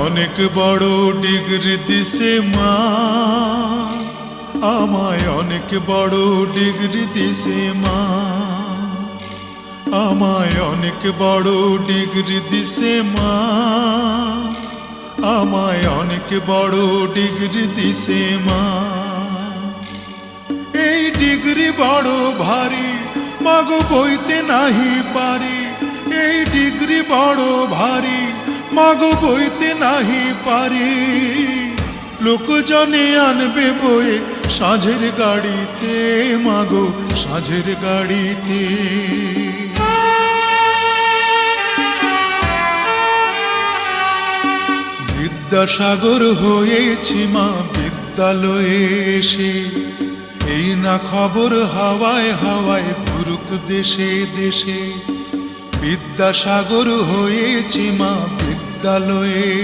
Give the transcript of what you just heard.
অনেক বড় ডিগ্রি দিছে মা, আমায় অনেক বড় ডিগ্রি দিছে মা, আমায় অনেক বড় ডিগ্রি দিছে মা, আমায় অনেক বড় ডিগ্রি দিছে মা। এই ডিগ্রি বড় ভারী, মাগো বইতে নাহি পারি। এই ডিগ্রি বড় ভারী, মাগো বইতে নাহি পারি। লোকজনে আনবে বয়ে সাঁঝের গাড়িতে, মাগো সাঁঝের গাড়িতে। বিদ্যাসাগর হয়েছি মা বিদ্যালয়ে এসে, এই না খবর হাওয়ায় হাওয়ায় ঘুরুক দেশে দেশে। বিদ্যাসাগর হয়েছি মা বিদ্যালয়ে।